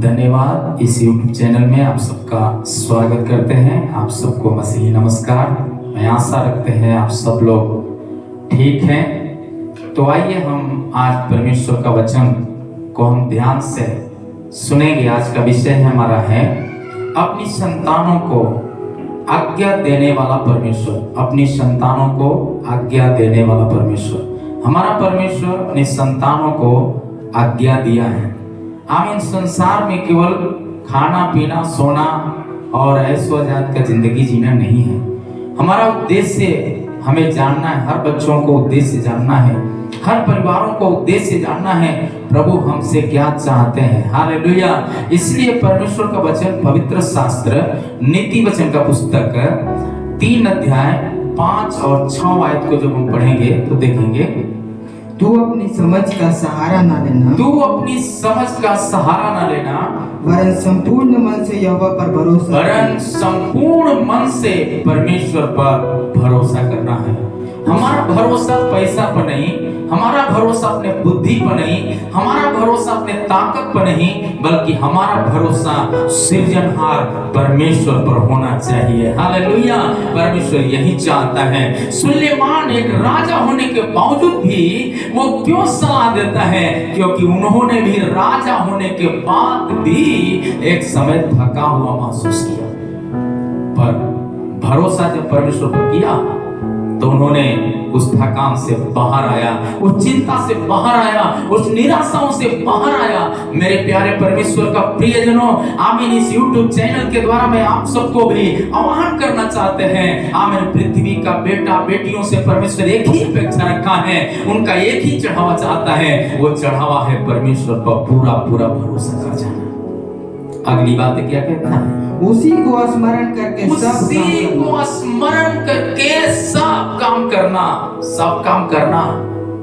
धन्यवाद। इस YouTube channel में आप सबका स्वागत करते हैं। आप सबको मसीही नमस्कार। मैं आशा रखते हैं आप सब लोग ठीक हैं। तो आइए हम आज परमेश्वर का वचन को हम ध्यान से सुनेंगे। आज का विषय हमारा है अपनी संतानों को आज्ञा देने वाला परमेश्वर। अपनी संतानों को आज्ञा देने वाला परमेश्वर। हमारा परमेश्वर अपनी संतानों को आज्ञा दिया है। आमीन। संसार में केवल खाना पीना सोना और ऐश्वर्यात का जिंदगी जीना नहीं है। हमारा उद्देश्य हमें जानना है। हर बच्चों को उद्देश्य जानना है। हर परिवारों को उद्देश्य जानना है प्रभु हमसे क्या चाहते हैं। हालेलुया। इसलिए परमेश्वर का वचन पवित्र शास्त्र नीति वचन का पुस्तक 3 अध्याय 5 और 6 आयत को जब हम पढ़ेंगे तो देखेंगे, तू अपनी समझ का सहारा ना लेना, तू अपनी समझ का सहारा ना लेना, वरन संपूर्ण मन से यहोवा पर भरोसा, वरन संपूर्ण मन से परमेश्वर पर भरोसा करना है। हमारा भरोसा पैसा पर नहीं, हमारा भरोसा अपने बुद्धि पर नहीं, हमारा भरोसा अपने ताकत पर नहीं, बल्कि हमारा भरोसा सृजनहार परमेश्वर पर होना चाहिए। हालेलुया। परमेश्वर यही चाहता है। सुलेमान एक राजा होने के बावजूद भी वो क्यों सलाह देता है? क्योंकि उन्होंने भी राजा होने के बाद भी एक समय थका हुआ महसूस किया, पर भरोसा जब परमेश्वर पर किया तो उन्होंने उस थकान से बाहर आया, उस चिंता से बाहर आया, उस निराशाओं से बाहर आया। मेरे प्यारे परमेश्वर का प्रियजनों, आमीन। इस YouTube चैनल के द्वारा मैं आप सबको भी आह्वान करना चाहते हैं। आमीन। पृथ्वी का बेटा बेटियों से परमेश्वर एक ही अपेक्षा रखा है, उनका एक ही चढ़ावा चाहता है। वो चढ़ावा है परमेश्वर पर पूरा पूरा भरोसा कर जाना। अगली बात क्या कहता है? उसी को स्मरण करके सब काम करना। सब काम करना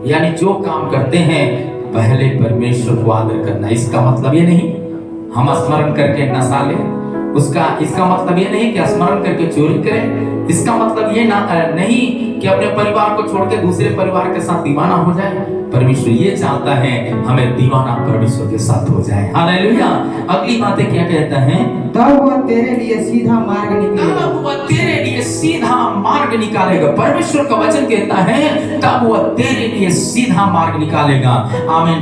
यानी जो काम करते हैं पहले परमेश्वर को आदर करना। इसका मतलब ये नहीं हम स्मरण करके नशा लें, इसका मतलब ये नहीं कि स्मरण करके चोरी करें, इसका मतलब ये नहीं कि अपने परिवार को छोड़ के दूसरे परिवार के साथ दीवाना हो जाए। परमेश्वर ये चाहता है हमें दीवाना परमेश्वर के साथ हो जाए। हालेलुया। अगली बातें क्या कहता है? तब वह तेरे लिए सीधा मार्ग निकालेगा, तब वह तेरे लिए सीधा मार्ग निकालेगा। परमेश्वर का वचन कहता है तब वह तेरे लिए सीधा मार्ग निकालेगा। आमीन।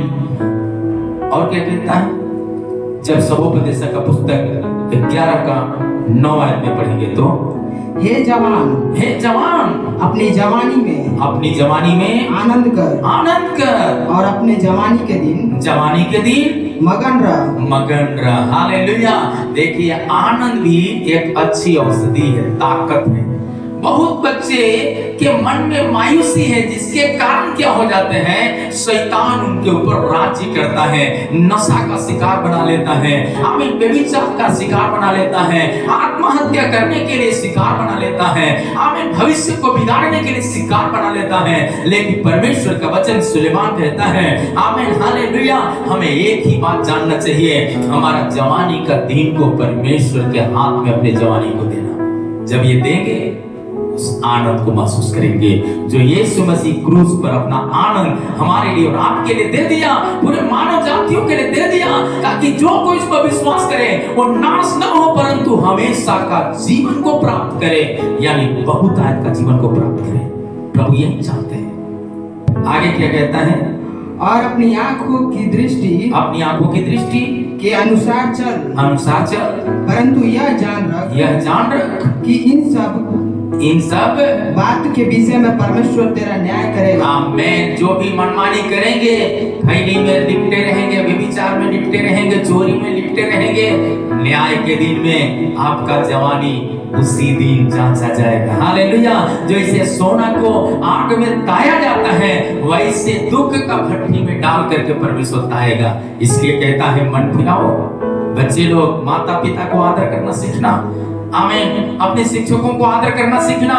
और क्या कहता है? जब सबोपदेशक का पुस्तक 11 का 9 आयत में पढ़ेंगे तो, हे जवान अपनी जवानी में आनंद कर और अपने जवानी के दिन मगन रह। हालेलुया। देखिए, आनंद भी एक अच्छी औषधि है, ताकत है। बहुत बच्चे के मन में मायूसी है, जिसके कारण क्या हो जाते हैं? शैतान उनके ऊपर राज्य करता है, नशा का शिकार बना लेता है, आमीन, व्यभिचार का शिकार बना लेता है, आत्महत्या करने के लिए शिकार बना लेता है, आमीन, भविष्य को बिगाड़ने के लिए शिकार बना लेता है। लेकिन परमेश्वर का वचन सुलेमान कहता है, आमीन, हालेलुया, हमें एक ही बात जानना चाहिए, हमारा जवानी का दिन को परमेश्वर के हाथ में अपने जवानी को देना। जब ये देंगे उस आनंद को महसूस करेंगे जो यीशु मसीह क्रूस पर अपना आनंद हमारे लिए और आपके लिए दे दिया, पूरे मानव जातियों के लिए दे दिया, ताकि जो कोई इस पर विश्वास करे वो नाश न हो परंतु हमेशा का जीवन को प्राप्त करे, यानी बहुतायत का जीवन को प्राप्त करे। प्रभु यही चाहते हैं। आगे क्या कहता है? और अपनी आंखों की दृष्टि के अनुसार चल, परंतु यह जान रख कि इन सब बात के विषय में परमेश्वर तेरा न्याय करेगा। आमीन। जो भी मनमानी करेंगे, खैनी में लिपटे रहेंगे, व्यभिचार में लिपटे रहेंगे, चोरी में लिपटे रहेंगे, न्याय के दिन में आपका जवानी उसी दिन जांचा जाएगा। हालेलुया। जैसे सोना को आग में ताया जाता है, वैसे दुख का भट्टी में डाल करके परमेश्वर ताएगा। इसलिए कहता है मन फिराओ। बच्चे लोग माता पिता को आदर करना सीखना। आमीन। अपने शिक्षकों को आदर करना सीखना,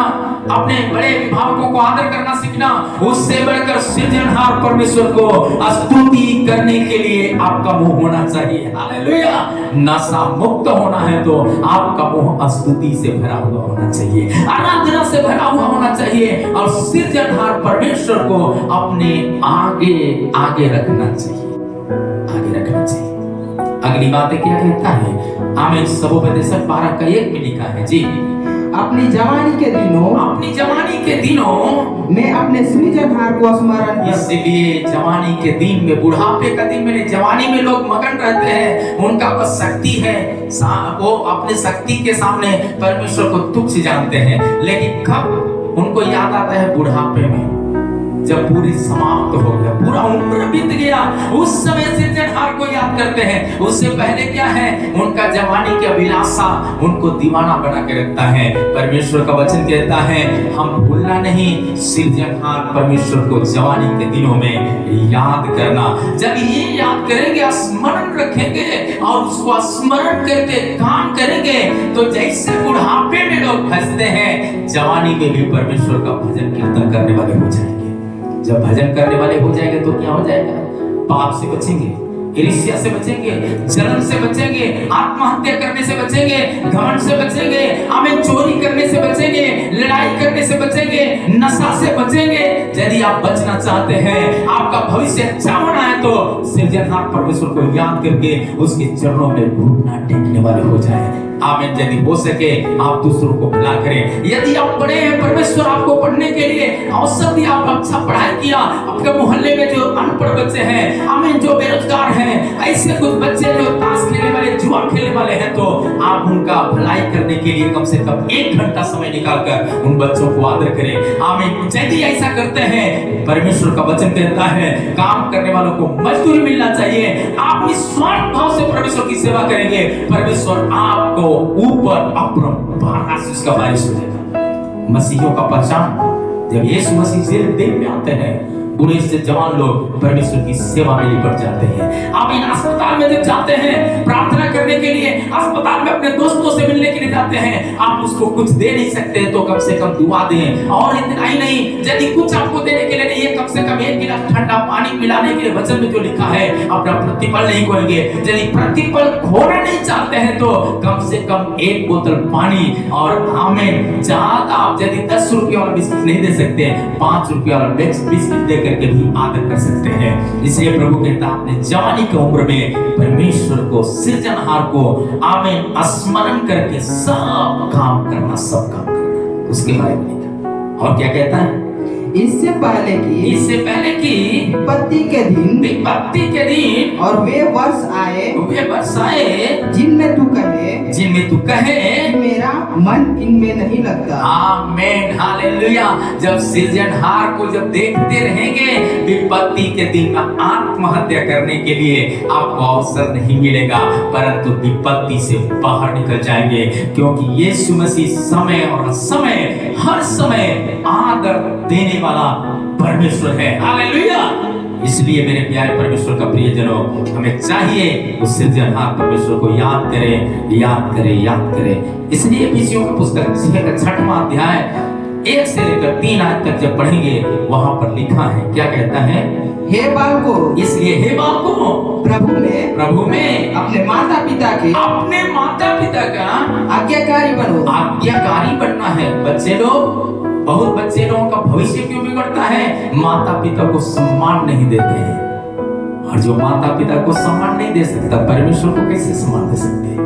अपने बड़े अभिभावकों को आदर करना सीखना। उससे बढ़कर सृजनहार परमेश्वर को स्तुति करने के लिए आपका मुंह होना चाहिए। हालेलुया। नशा मुक्त होना है तो आपका मुंह स्तुति से भरा हुआ होना चाहिए, आराधना से भरा हुआ होना चाहिए, और सृजनहार परमेश्वर को अपने आगे रखना चाहिए। अगली बात है क्या कहता है? आमीन। सबोपदेशक 12 का 1 में लिखा है जी, अपनी जवानी के दिनों में अपने सृजनहार को स्मरण कर। इसलिए जवानी के दिन में, बुढ़ापे का दिन में, जवानी में लोग मगन रहते हैं, उनका बस शक्ति है, वो अपने शक्ति के सामने परमेश्वर को तुच्छ जानते हैं। लेकिन कब उनको याद आता है? बुढ़ापे में, जब पूरी समाप्त हो गया, पूरा उम्र बीत गया, उस समय सृजनहार को याद करते हैं। उससे पहले क्या है? उनका जवानी की अभिलाषा उनको दीवाना बना के रखता है। परमेश्वर का वचन कहता है हम भूलना नहीं, सृजनहार परमेश्वर को जवानी के दिनों में याद करना। जब ये याद करेंगे, स्मरण रखेंगे और उसको स्मरण करके काम करेंगे, तो जैसे बुढ़ापे में लोग फंसते हैं, जवानी में भी परमेश्वर का भजन कीर्तन करने वाले हो जाएंगे। जब भजन करने वाले हो जाएंगे तो क्या हो जाएगा? पाप से बचेंगे, ईर्ष्या से बचेंगे, जलन से बचेंगे, आत्महत्या करने से बचेंगे, घमंड से बचेंगे, आमीन, चोरी करने से बचेंगे, लड़ाई करने से बचेंगे, नशा से बचेंगे। यदि आप बचना चाहते हैं, आपका भविष्य अच्छा होना है, तो सृजनहार परमेश्वर को याद करके उसके चरणों में घुटना टेकने वाले हो जाए। आमीन। यदि हो सके आप दूसरों को भला करें। यदि आप पढ़े हैं, परमेश्वर आपको पढ़ने के लिए अवसर दिया, आप अच्छा पढ़ाई किया, आपके मोहल्ले में जो अनपढ़ बच्चे हैं, आमीन, जो बेरोजगार हैं, ऐसे कुछ बच्चे जो ताश खेलने वाले, जुआ खेलने वाले हैं, तो आप उनका भलाई करने के लिए कम से कम 1 घंटा समय निकालकर उन बच्चों को आदर करें। आमीन। यदि ऐसा करते हैं, परमेश्वर का वचन कहता है काम करने वालों को मजदूरी मिलना चाहिए। आप निस्वार्थ भाव से परमेश्वर की सेवा करेंगे, परमेश्वर आपको ऊपर अपरंपार आशीष का बारिश हो जाएगा। मसीहियों का पहचान, जब यीशु मसीह जेल दिन में आते हैं, बूढ़े से जवान लोग परमेश्वर की सेवा में लिपट जाते हैं। आप इन अस्पताल में जब जाते हैं प्रार्थना करने के लिए, अस्पताल में अपने दोस्तों से मिलने के लिए जाते हैं, आप उसको कुछ दे नहीं सकते तो कम से कम दुआ दें। और इतना ही नहीं, यदि कुछ आपको देने के लिए नहीं है, कम से कम 1 गिलास ठंडा पानी पिलाने के लिए वचन में जो लिखा है, अपना प्रतिफल नहीं खोएंगे। यदि प्रतिफल खोना नहीं चाहते हैं, तो कम से कम 1 बोतल पानी, और आमीन, ज्यादा आप यदि 10 रुपये वाला बिस्किट नहीं दे सकते, 5 रुपये वाला बिस्किट दे करके भी आदर कर सकते हैं। इसलिए प्रभु कहता है अपने जवानी की उम्र में परमेश्वर को, सृजनहार को, आमीन, स्मरण करके सब काम करना। उसके बारे में लिखा। और क्या कहता है? इससे पहले कि विपत्ति के दिन और वे वर्ष आए जिनमें तू कहे मेरा मन इनमें नहीं लगता। आमीन, हालेलुया। जब सृजनहार को जब देखते रहेंगे, विपत्ति के दिन में आत्महत्या करने के लिए आपको अवसर नहीं मिलेगा, परंतु विपत्ति से बाहर निकल जाएंगे, क्योंकि यीशु मसीह समय और समय, हर समय आदर देने वाला परमेश्वर है। हालेलुया। इसलिए मेरे प्यारे परमेश्वर का प्रियजनों, हमें चाहिए उस सृजनहार परमेश्वर को याद करें। इसलिए एफिसियों की पुस्तक 6वां अध्याय 1 से लेकर 3 आयत तक जब पढ़ेंगे, वहां पर लिखा है, क्या कहता है? हे बालकों, इसलिए हे बालकों, प्रभु में अपने माता पिता का आज्ञाकारी बनना है। बहुत बच्चे लोगों का भविष्य क्यों बिगड़ता है? माता पिता को सम्मान नहीं देते हैं। और जो माता पिता को सम्मान नहीं दे सकता, परमेश्वर को कैसे सम्मान दे सकते हैं?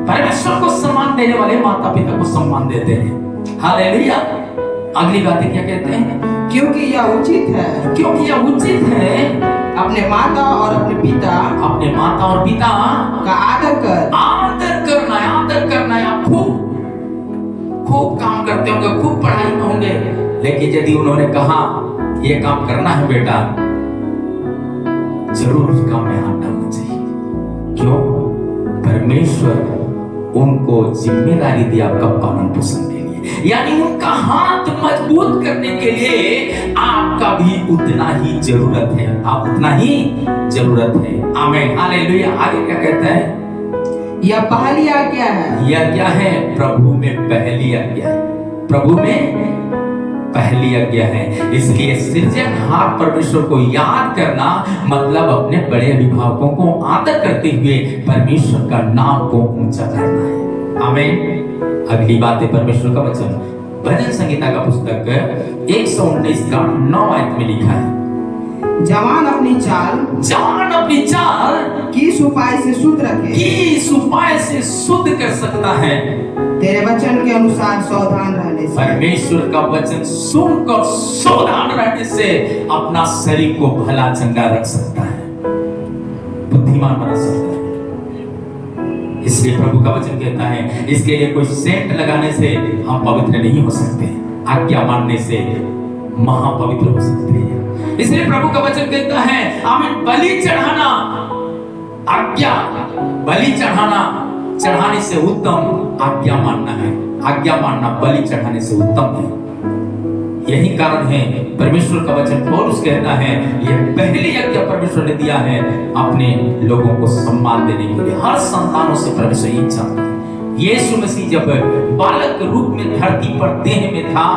परमेश्वर को सम्मान देने वाले माता पिता को सम्मान देते हैं। हालेलुया। अगली बातें क्या कहते हैं? क्योंकि यह उचित है अपने माता और अपने पिता का आदर करना है। आप खूब काम करते होंगे, खूब पढ़ाई में होंगे, लेकिन यदि उन्होंने कहा ये काम करना है बेटा, जरूर उस काम में हाथ डालना चाहिए। क्यों? परमेश्वर उनको जिम्मेदारी दी आपका पालन पोषण के लिए, यानी उनका हाथ मजबूत करने के लिए आपका भी उतना ही जरूरत है। आमीन, हालेलुया। आगे क्या कहता है? यह पहली आज्ञा है। यह क्या है? प्रभु में पहली आज्ञा है। इसलिए सृजनहार परमेश्वर को याद करना मतलब अपने बड़े अभिभावकों को आदर करते हुए परमेश्वर का नाम को ऊंचा करना है। आमीन। अगली बात है परमेश्वर का वचन, भजन संहिता का पुस्तक 119 का 9 आयत में लिखा है, जवान अपनी चाल किस उपाय से शुद्ध रखे, किस उपाय से शुद्ध कर सकता है? तेरे वचन के अनुसार सावधान रहने से। परमेश्वर का वचन सुनकर सावधान रहने से अपना शरीर को भला चंगा रख सकता है, बुद्धिमान बना सकता है। इसलिए प्रभु का वचन कहता है, इसके लिए कोई सेंट लगाने से हम पवित्र नहीं हो सकते, आज्ञा मानने से महापवित्र हो सकते हैं। इसलिए प्रभु का वचन कहता है, आमीन, बलि चढ़ाना, आज्ञा बलि चढ़ाने से उत्तम आज्ञा मानना है। आज्ञा मानना बलि चढ़ाने से उत्तम है। यही कारण है परमेश्वर का वचन पौलुस कहता है, यह पहली आज्ञा परमेश्वर ने दिया है अपने लोगों को सम्मान देने के लिए। हर संतानों से परमेश्वर यही चाहता है। यीशु मसीह जब बालक रूप में धरती पर देह में था,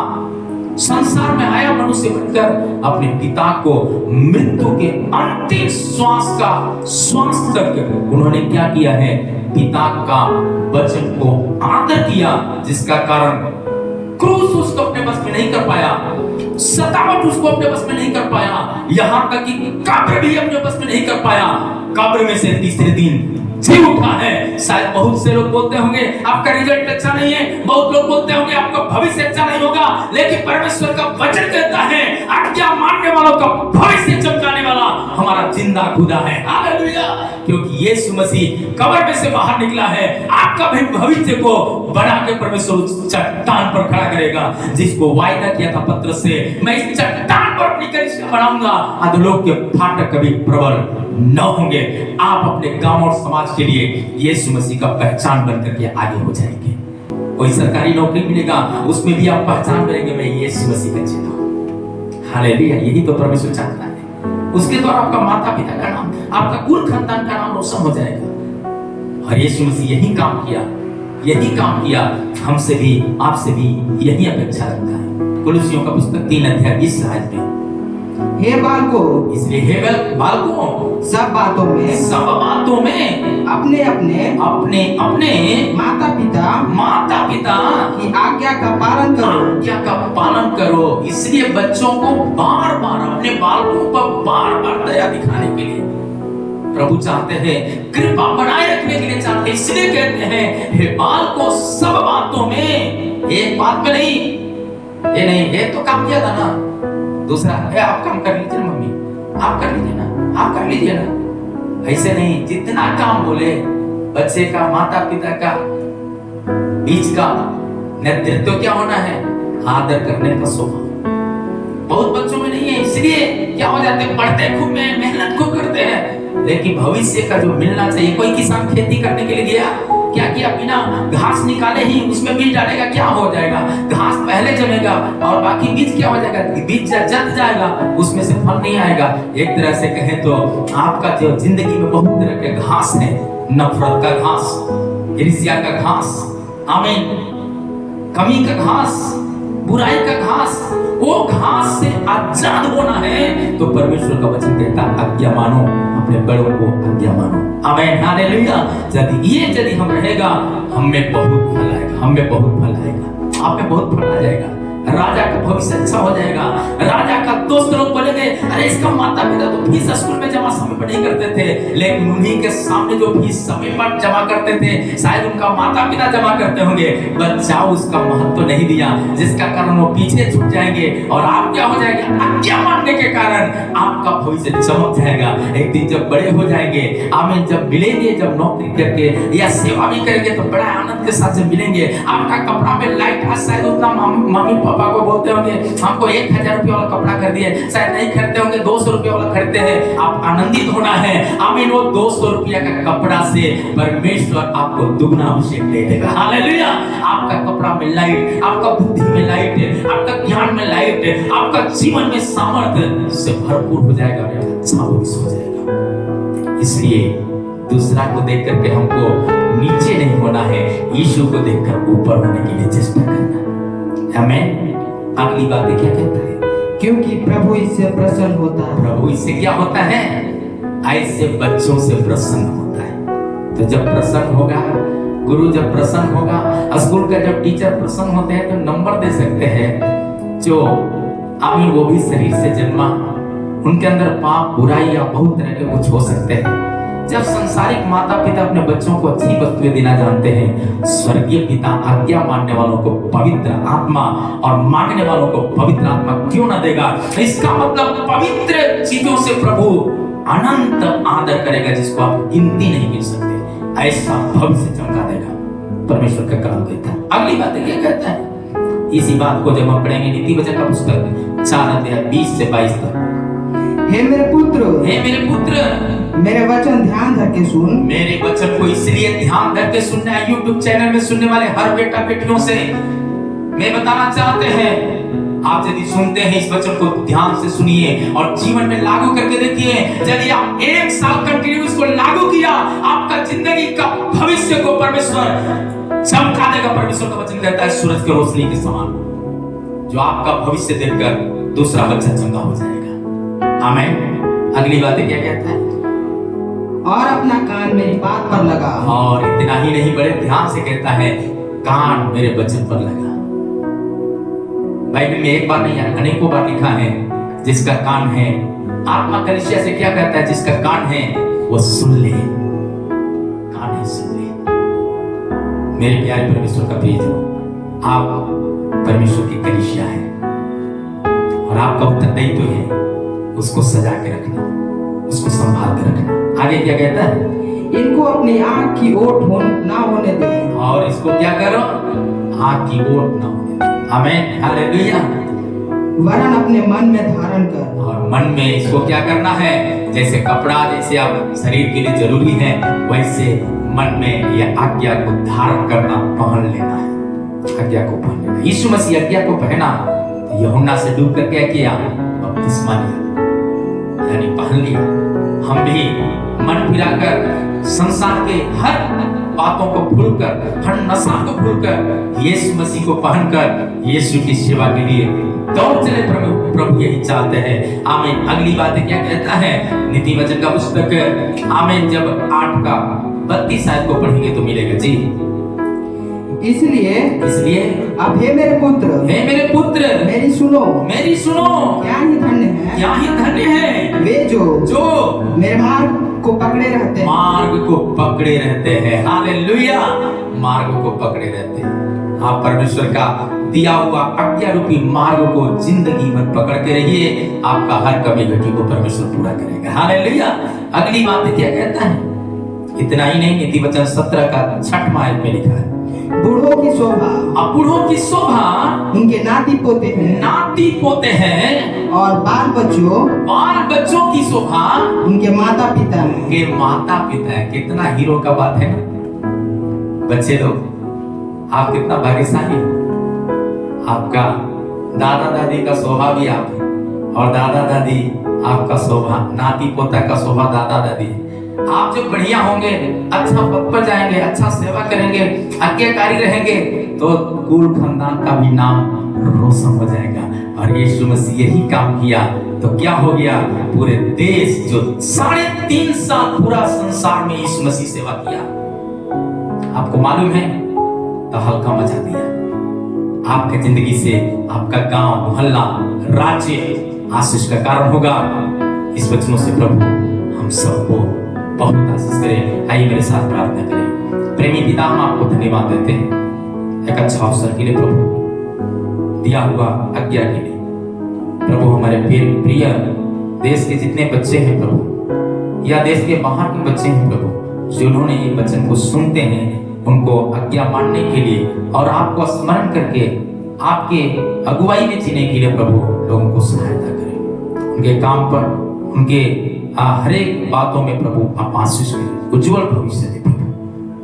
संसार में आया मनुष्य बनकर, अपने पिता को मृत्यु के अंतिम श्वास तक उन्होंने क्या किया है? पिता का वचन को आदर किया, जिसका कारण क्रूस उसको अपने बस में नहीं कर पाया, सतावट उसको अपने बस में नहीं कर पाया, यहां तक कि कब्र भी अपने बस में नहीं कर पाया। कब्र में से तीसरे दिन जी उठा है। शायद बहुत से लोग बोलते होंगे आपका रिजल्ट अच्छा नहीं है, बहुत लोग बोलते होंगे आपका भविष्य अच्छा नहीं होगा, लेकिन परमेश्वर का वचन कहता है, आज्ञा मानने वालों का भविष्य चमकाने वाला हमारा जिंदा खुदा है। हालेलुया! क्योंकि यीशु मसीह कब्र में से बाहर निकला है, आपका भी भविष्य को बना के परमेश्वर उस चट्टान पर खड़ा करेगा, जिसको वायदा किया था पत्रस से, मैं इस चट्टान पर अपनी कलीसिया बनाऊंगा, अधोलोक के फाटक कभी प्रबल न होंगे। आप अपने गांव और समाज के लिए यीशु मसीह का पहचान बनकर के आगे हो जाएंगे। कोई सरकारी नौकरी मिलेगा, उसमें भी आप पहचान करेंगे, मैं यीशु मसीह का चेला हूं। हालेलुया! यही तो परमेश्वर चाहता है। उसके द्वारा आपका माता पिता का नाम, आपका कुल खानदान का नाम रोशन हो जाएगा। और यीशु मसीह यही काम किया, हमसे भी आपसे भी यही अपेक्षा रखता है। कुलुसियों का पुस्तक 3 अध्याय 20 आयत में, हे बालकों, इसलिए हे बालकों, सब बातों में अपने माता पिता की आज्ञा का पालन करो। इसलिए बच्चों को बार बार, अपने बालकों पर बार बार दया दिखाने के लिए प्रभु चाहते हैं, कृपा बनाए रखने के लिए चाहते हैं। इसलिए कहते हैं, हे बालकों, सब बातों में, एक बात में नहीं, ये नहीं, ये तो काम किया था ना, दूसरा है आप काम कर लीजिए, मम्मी आप कर लीजिए ना, आप कर लीजिए ना, ऐसे नहीं। जितना काम बोले, बच्चे का, माता पिता का बीच का नेतृत्व क्या होना है? आदर करने का स्वभाव। बहुत बच्चों में नहीं है, इसलिए क्या हो जाते हैं, पढ़ते खूब में, मेहनत खूब करते हैं, लेकिन भविष्य का जो मिलना चाहिए। कोई किसान खेती करने के लिए गया, क्या किया? बिना घास निकाले ही उसमें बीज डालेगा, क्या हो जाएगा? घास पहले जमेगा और बाकी बीज क्या हो जाएगा? बीज जल जाएगा, उसमें से फल नहीं आएगा। एक तरह से कहें तो आपका जो जिंदगी में बहुत तरह के घास है, नफरत का घास, ईर्ष्या का घास, आमीन, कमी का घास, बुराई का घास, वो घास से आजाद होना है तो परमेश्वर का वचन कहता है, आज्ञा मानो, अपने बड़ों को आज्ञा मानो। आमीन, हालेलुया! यदि हम रहेगा, हमें बहुत फल आएगा, हमें बहुत फल आएगा, आप में बहुत फल आ जाएगा। राजा का भविष्य अच्छा हो जाएगा। राजा का दोस्त लोग बोलेंगे, अरे इसका माता पिता तो फीस स्कूल में जमा समय पर नहीं करते थे, लेकिन उन्हीं के सामने जो फीस समय पर जमा करते थे, शायद उनका माता पिता जमा करते होंगे, बच्चा उसका महत्व नहीं दिया, जिसका कारण वो पीछे छूट जाएंगे और आप क्या हो जाएंगे? आज्ञा मानने के कारण आपका भविष्य चमक जाएगा। एक दिन जब बड़े हो जाएंगे, आमीन, जब मिलेंगे, जब नौकरी करके या सेवा भी करेंगे तो बड़ा आनंद के साथ जब मिलेंगे, आपका कपड़ा में लाइट आज शायद उतना मम्मी पापा को बोलते होंगे हमको 1000 रुपये वाला कपड़ा कर दिए, शायद नहीं खरीदते होंगे, 200 रुपये वाला खरीदते हैं। आप आनंदित होना है, आमीन। वो 200 रुपया का कपड़ा से परमेश्वर आपको दुगना अभिषेक दे देगा। हालेलुया! आपका कपड़ा में लाइट, आपका बुद्धि में लाइट, आपका ज्ञान में लाइट, आपका जीवन में सामर्थ्य से भरपूर हो जाएगा और अच्छा भविष्य हो जाएगा। इसलिए दूसरा को देख करके हमको नीचे नहीं होना है, यीशु को देखकर ऊपर होने के लिए चेष्टा करना। आमीन। अगली बात क्या कहता है? क्योंकि प्रभु इससे प्रसन्न होता है। प्रभु इससे क्या होता है? ऐसे बच्चों से प्रसन्न होता है। तो जब प्रसन्न होगा, गुरु जब प्रसन्न होगा, स्कूल का जब टीचर प्रसन्न होते हैं तो नंबर दे सकते हैं। जो आमीन, वो भी शरीर से जन्मा, उनके अंदर पाप, बुराई या बहुत तरह के कुछ हो सकते हैं। जब संसारिक माता पिता अपने बच्चों को अच्छी वस्तुएं देना जानते हैं, स्वर्गीय पिता आज्ञा मानने वालों को पवित्र आत्मा और मांगने वालों को पवित्र आत्मा क्यों ना देगा। इसका मतलब पवित्र चीजों से प्रभु अनंत आदर करेगा जिसको आप गिनती नहीं गिन सकते। ऐसा भविष्य चमका देगा, परमेश्वर का कलाम कहता है। अगली बात क्या कहता है, इसी बात को जब हम पढ़ेंगे नीति वचन का पुस्तक 4 अध्याय 20 से 22 तक। हे मेरे पुत्र, हे मेरे पुत्र, मेरे वचन ध्यान धर के सुन। मेरे वचन को इसलिए ध्यान धर के सुनना है। YouTube चैनल में सुनने वाले हर बेटा बेटियों से मैं बताना चाहते हैं, आप यदि सुनते हैं इस वचन को ध्यान से सुनिए और जीवन में लागू करके देखिए। यदि आप 1 साल कंटिन्यू इसको लागू किया, आपका जिंदगी का भविष्य को परमेश्वर चमका देगा। परमेश्वर का वचन कहता है सूरज की रोशनी के समान, जो आपका भविष्य देखकर दूसरा बच्चा चंगा हो जाएगा। आमीन। अगली बात क्या कहता है, और अपना कान मेरी बात पर लगा। और इतना ही नहीं, बड़े ध्यान से कहता है कान मेरे वचन पर लगा। बाइबल में एक बार नहीं अनेकों बार लिखा है, जिसका कान है, आत्मा कलीसिया से क्या कहता है, जिसका कान है वो सुन ले। कान है, सुन ले। मेरे प्यारे परमेश्वर का प्रियजनों, आप परमेश्वर की कलीसिया है और आपका उत्तरदायित्व है उसको सजा के रखना, उसको संभाल के रखना। आगे क्या कहता है, इनको अपनी आंख की ओट ना होने दे। और इसको क्या करो, आंख की ओट ना होने दे। आमीन, हालेलुया। वरन अपने मन में धारण कर। और मन में इसको क्या करना है, जैसे कपड़ा जैसे आप शरीर के लिए जरूरी है, वैसे मन में यह आज्ञा को धारण करना, पहन लेना है। आज्ञा को पहन लेना। यीशु मसीह आज्ञा को पहना तो यूहन्ना से डूब कर क्या किया, बपतिस्मा लिया, यानी पहन लिया। हम भी मन फिराकर संसार के हर बातों को भूलकर, हर नशा को भूलकर यीशु मसीह को पहनकर यीशु की सेवा के लिए दौड़ चले। प्रभु यही चाहते हैं। आमीन। अगली बात क्या कहता है, नीति वचन का पुस्तक आमीन जब 8 का 32 आयत को पढ़ेंगे तो मिलेगा जी। इसलिए अब हे मेरे पुत्र, मेरी सुनो, क्या ही धन्य है वे जो मेरे मार्ग को पकड़े रहते हैं। हालेलुया। मार्ग को पकड़े रहते हैं। आप परमेश्वर का दिया हुआ आज्ञा रूपी मार्ग को जिंदगी भर पकड़ के रहिए, आपका हर कमी घटी को परमेश्वर पूरा करेगा। हालेलुया। अगली बात क्या कहता है, इतना ही नहीं, नीति वचन 17 का 6वां आयत में लिखा है, बूढ़ों की शोभा उनके नाती पोते हैं और बाल बच्चों की शोभा उनके माता पिता है। कितना हीरो का बात है ना बच्चे लोग, आप कितना भाग्यशाली हो। आपका दादा दादी का शोभा भी आप है और दादा दादी आपका शोभा, नाती पोता का शोभा दादा दादी। आप जब बढ़िया होंगे, अच्छा पद पर जाएंगे, अच्छा सेवा करेंगे, आज्ञाकारी रहेंगे, तो कुल खानदान का भी नाम रोशन हो जाएगा। और यीशु मसीह यही काम किया तो क्या हो गया, पूरे देश जो 3.5 साल पूरा संसार में यीशु मसीह सेवा किया, आपको मालूम है, तो हल्का मचा दिया। आपके जिंदगी से आपका गांव, मोहल्ला, राज्य आशीष का कारण होगा। इस वचनों से प्रभु हम सबको बहुत आशीष करे। आइए मेरे साथ प्रार्थना करें। प्रेमी पिता, हम आपको धन्यवाद देते हैं एक अच्छा अवसर के लिए, प्रभु दिया हुआ आज्ञा के लिए। प्रभु हमारे प्रिय देश के जितने बच्चे हैं प्रभु, या देश के बाहर के बच्चे हैं प्रभु, जिन्होंने ये वचन को सुनते हैं, उनको आज्ञा मानने के लिए और आपको स्मरण करके आपके अगुवाई में जीने के लिए प्रभु लोगों को सहायता करें। उनके काम पर, उनके हर एक बातों में प्रभु आप आशीष करें, उज्जवल भविष्य दे प्रभु।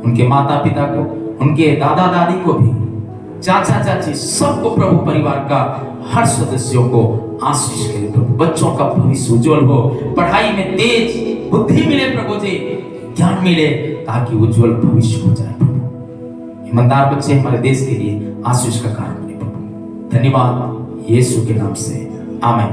उनके माता पिता को, उनके दादा दादी को भी, चाचा चाची सबको प्रभु, परिवार का हर सदस्यों को आशीष करें प्रभु। बच्चों का भविष्य उज्जवल हो, पढ़ाई में तेज बुद्धि मिले प्रभु जी, ज्ञान मिले, ताकि उज्जवल भविष्य हो जाए प्रभु। ईमानदार बच्चे हमारे देश के लिए आशीष का कारण बने प्रभु। धन्यवाद यीशु के नाम से, आमीन।